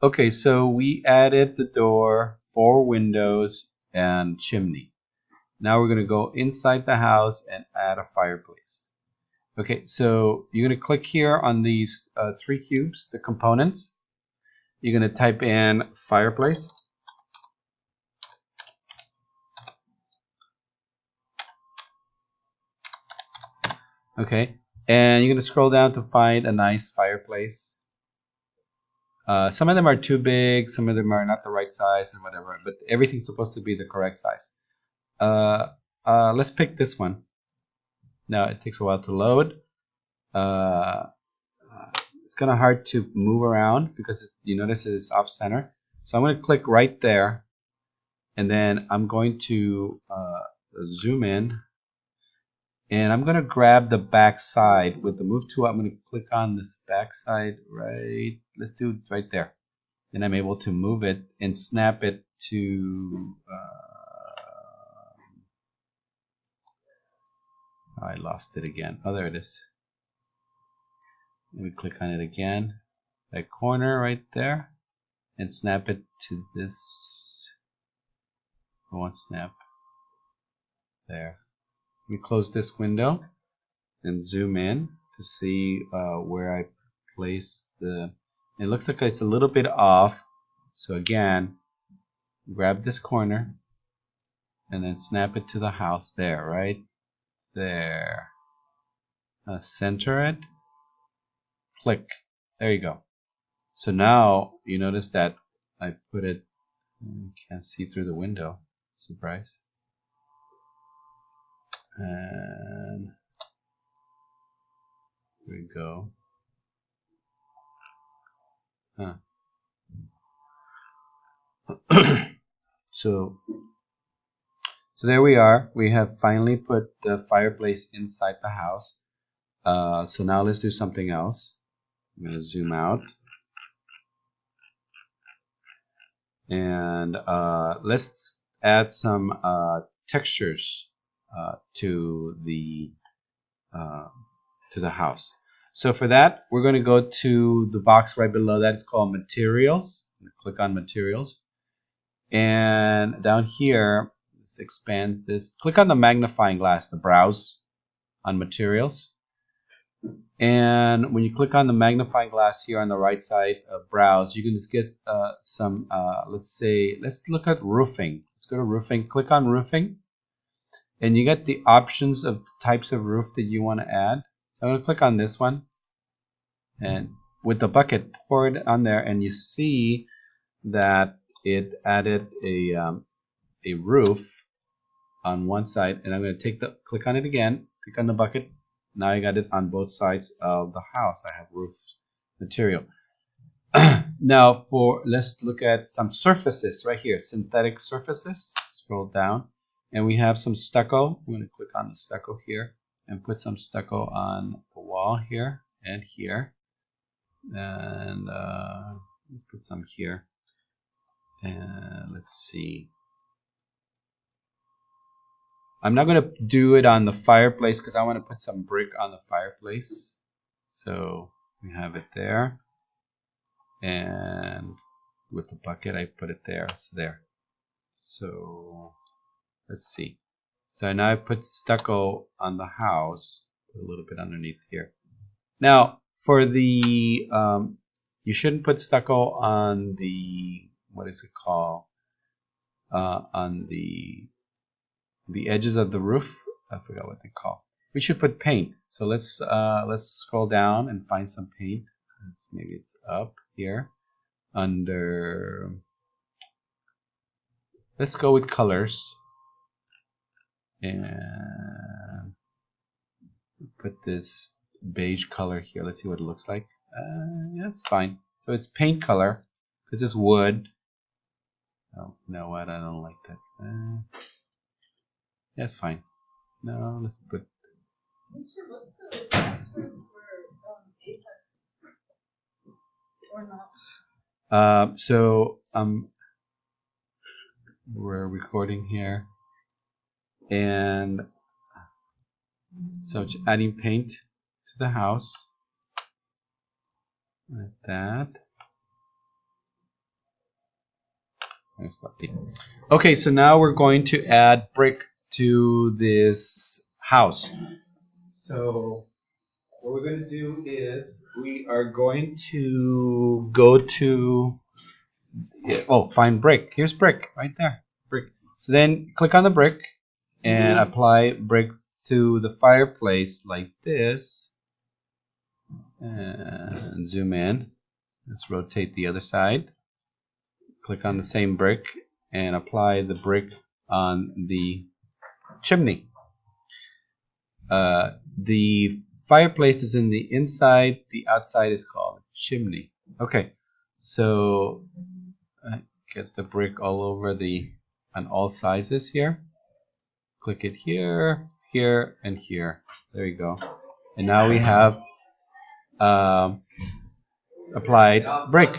Okay, so we added the door, 4 windows, and chimney. Now we're going to go inside the house and add a fireplace. Okay, so you're going to click here on these 3 cubes, the components. You're going to type in fireplace. Okay, and you're going to scroll down to find a nice fireplace. Some of them are too big, some of them are not the right size and whatever, but everything's supposed to be the correct size. Let's pick this one. Now it takes a while to load. It's kind of hard to move around because you notice it's off center. So I'm going to click right there, and then I'm going to zoom in, and I'm going to grab the back side with the move tool. I'm going to click on this back side right. Let's do it right there. And I'm able to move it and snap it to I lost it again. Oh, there it is. Let me click on it again, that corner right there, and snap it to this one snap there. Let me close this window and zoom in to see where I place the. It looks like it's a little bit off, so again, grab this corner and then snap it to the house there, right there. Center it, click. There you go. So now you notice that I put it. You can't see through the window. Surprise. And here we go. Huh. So there we are. We have finally put the fireplace inside the house. So now let's do something else. I'm going to zoom out. And let's add some textures to the house. So for that, we're going to go to the box right below that. It's called Materials. Click on Materials. And down here, let's expand this. Click on the magnifying glass, the Browse on Materials. And when you click on the magnifying glass here on the right side of Browse, you can just get some, let's look at roofing. Let's go to Roofing. Click on Roofing. And you get the options of types of roof that you want to add. So I'm going to click on this one. And with the bucket, pour it on there. And you see that it added a roof on one side. And I'm going to click on it again. Click on the bucket. Now I got it on both sides of the house. I have roof material. Now let's look at some surfaces right here. Synthetic surfaces. Scroll down. And we have some stucco. I'm going to click on the stucco here and put some stucco on the wall here and here. And put some here. And let's see. I'm not going to do it on the fireplace because I want to put some brick on the fireplace. So we have it there. And with the bucket, I put it there. It's there. So let's see. So now I put stucco on the house, put a little bit underneath here. Now for the, you shouldn't put stucco on the, what is it called? On the edges of the roof. I forgot what they call. We should put paint. So let's scroll down and find some paint. Maybe it's up here under. Let's go with colors and put this beige color here. Let's see what it looks like. Yeah, it's fine. So it's paint color because it's wood. Oh, you know what? I don't like that. Yeah, it's fine. No, let's put. What's the password for Apex? Or not? So we're recording here, and so it's adding paint to the house like that. Okay, so now we're going to add brick to this house. So what we're going to do is we are going to go to find brick. Here's brick right there. Brick. So then click on the brick and apply brick to the fireplace like this. And zoom in. Let's rotate the other side. Click on the same brick and apply the brick on the chimney. The fireplace is in the inside, the outside is called chimney. Okay, so get the brick all over on all sizes here. Click it here, here, and here. There you go. And now we have applied brick.